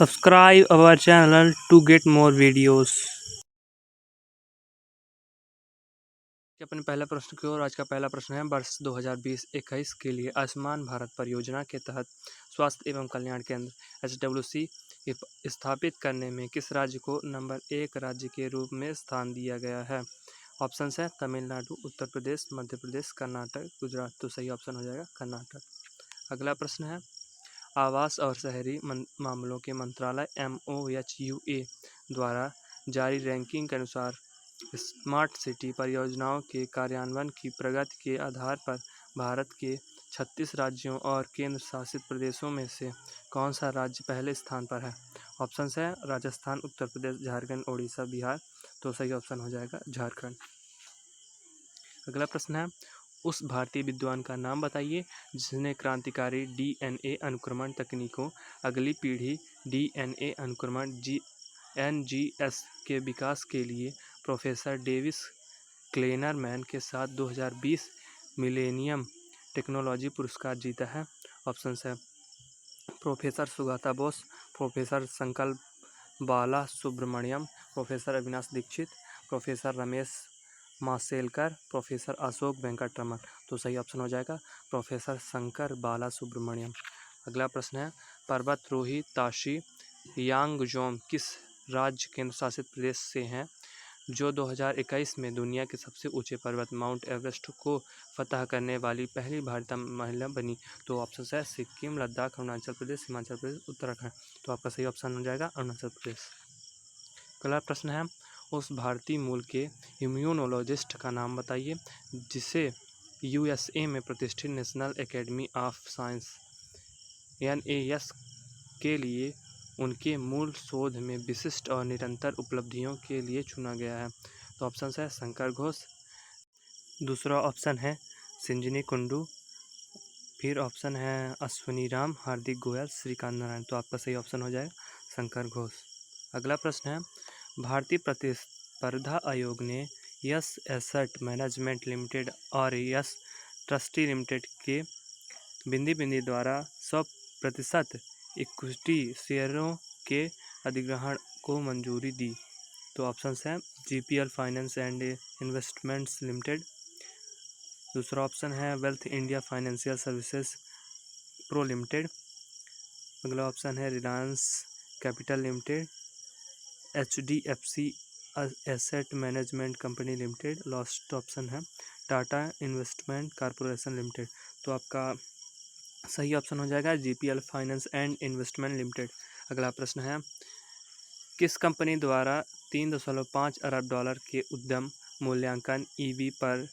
Subscribe our channel to get more videos. अपने पहला प्रश्न की ओर। आज का पहला प्रश्न है, वर्ष 2020-21 के लिए आयुष्मान भारत परियोजना के तहत स्वास्थ्य एवं कल्याण केंद्र (HWC) स्थापित करने में किस राज्य को नंबर 1 राज्य के रूप में स्थान दिया गया है? ऑप्शंस है तमिलनाडु, उत्तर प्रदेश, मध्य प्रदेश, कर्नाटक, गुजरात। तो सही ऑप्शन हो जाएगा कर्नाटक। अगला प्रश्न है, आवास और शहरी मामलों के मंत्रालय MoHUA द्वारा जारी रैंकिंग के अनुसार स्मार्ट सिटी परियोजनाओं के कार्यान्वयन की प्रगति के आधार पर भारत के 36 राज्यों और केंद्र शासित प्रदेशों में से कौन सा राज्य पहले स्थान पर है? ऑप्शंस है राजस्थान, उत्तर प्रदेश, झारखंड, ओडिशा, बिहार। तो सही ऑप्शन हो जाएगा झारखंड। अगला प्रश्न है, उस भारतीय विद्वान का नाम बताइए जिसने क्रांतिकारी DNA अनुक्रमण तकनीकों, अगली पीढ़ी DNA अनुक्रमण NGS के विकास के लिए प्रोफेसर डेविस क्लेनरमैन के साथ 2020 मिलेनियम टेक्नोलॉजी पुरस्कार जीता है। ऑप्शंस है professor Sugata Bose, professor Sankalp Bala Subramaniam, professor Avinash Dixit, professor Ramesh Mashelkar, professor Ashok Venkataraman. तो सही ऑप्शन हो जाएगा प्रोफेसर शंकर बाला सुब्रमण्यम। अगला प्रश्न है, पर्वतरोही ताशी यांगजोम किस राज्य केंद्र शासित प्रदेश से हैं जो 2021 में दुनिया के सबसे ऊंचे पर्वत माउंट एवरेस्ट को फतह करने वाली पहली भारतीय महिला बनी? तो ऑप्शन है सिक्किम, लद्दाख, अरुणाचल प्रदेश, हिमाचल प्रदेश, उत्तराखंड। तो आपका सही ऑप्शन हो जाएगा अरुणाचल प्रदेश। अगला प्रश्न है, उस भारतीय मूल के इम्यूनोलॉजिस्ट का नाम बताइए जिसे USA में प्रतिष्ठित national academy of science NAS के लिए उनके मूल शोध में विशिष्ट और निरंतर उपलब्धियों के लिए चुना गया है? तो ऑप्शन है शंकर घोष, दूसरा ऑप्शन है संजीनी कुंडू, फिर ऑप्शन है अश्वनी राम, हार्दिक गोयल, श्रीकांत नारायण। तो आपका सही ऑप्शन हो जाएगा शंकर घोष। अगला प्रश्न है, भारतीय प्रतिस्पर्धा आयोग ने यस एसेट मैनेजमेंट लिमिटेड और यस ट्रस्टी लिमिटेड के बिंदी बिंदी द्वारा 100% इक्विटी शेयरों के अधिग्रहण को मंजूरी दी? तो ऑप्शंस हैं GPL finance and investments limited, दूसरा ऑप्शन है wealth India financial services pro limited, अगला ऑप्शन है Reliance capital limited, HDFC asset management company limited, last option है टाटा इन्वेस्टमेंट कॉरपोरेशन लिमिटेड। तो आपका सही ऑप्शन हो जाएगा GPL finance and investment limited. अगला प्रश्न है, किस कंपनी द्वारा 3.5 अरब डॉलर के उद्यम मूल्यांकन EV पर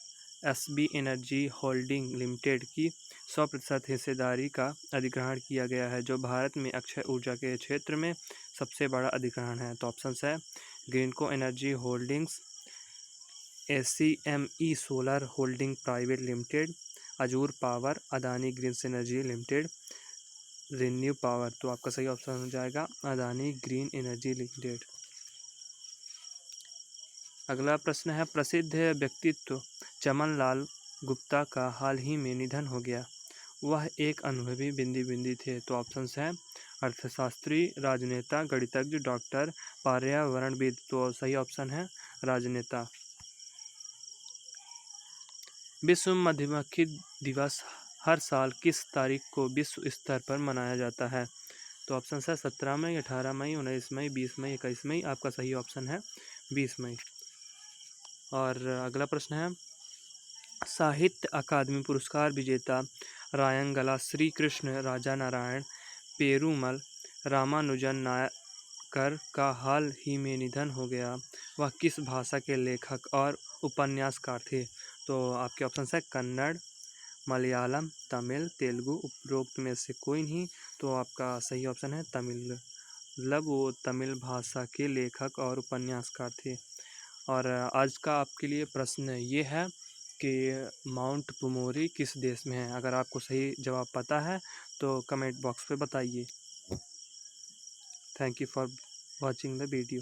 SB एनर्जी होल्डिंग लिमिटेड की 100% हिस्सेदारी का अधिग्रहण किया गया है, जो भारत में अक्षय ऊर्जा के क्षेत्र में सबसे बड़ा अधिग्रहण है? तो ऑप्शन है Greenko energy holdings, ACME solar holding private limited, Azzur power, Adani green energy limited, renew power. तो आपका सही ऑप्शन हो जाएगा अदानी ग्रीन एनर्जी लिमिटेड। अगला प्रश्न है, प्रसिद्ध व्यक्तित्व चमन लाल गुप्ता का हाल ही में निधन हो गया, वह एक अनुभवी बिंदी बिंदी थे? तो ऑप्शंस हैं अर्थशास्त्री, राजनेता, गणितज्ञ, डॉक्टर, पर्यावरणविद। तो सही ऑप्शन है राजनेता। विश्व मधुमक्खी दिवस हर साल किस तारीख को विश्व स्तर पर मनाया जाता है? तो ऑप्शन है 17 मई, 18 मई, 19 मई, 20 मई, 21 मई। आपका सही ऑप्शन है 20 मई। और अगला प्रश्न है, साहित्य अकादमी पुरस्कार विजेता रायंगला श्री कृष्ण राजा नारायण पेरुमल रामानुजन नायकर का हाल ही में निधन हो गया, वह किस भाषा के लेखक और उपन्यासकार थे? तो आपके ऑप्शन है कन्नड़, मलयालम, तमिल, तेलुगु, उपरोक्त में से कोई नहीं। तो आपका सही ऑप्शन है तमिल, मतलब वो तमिल भाषा के लेखक और उपन्यासकार थे। और आज का आपके लिए प्रश्न ये है कि माउंट पुमोरी किस देश में है? अगर आपको सही जवाब पता है तो कमेंट बॉक्स पे बताइए। Thank you for watching the video.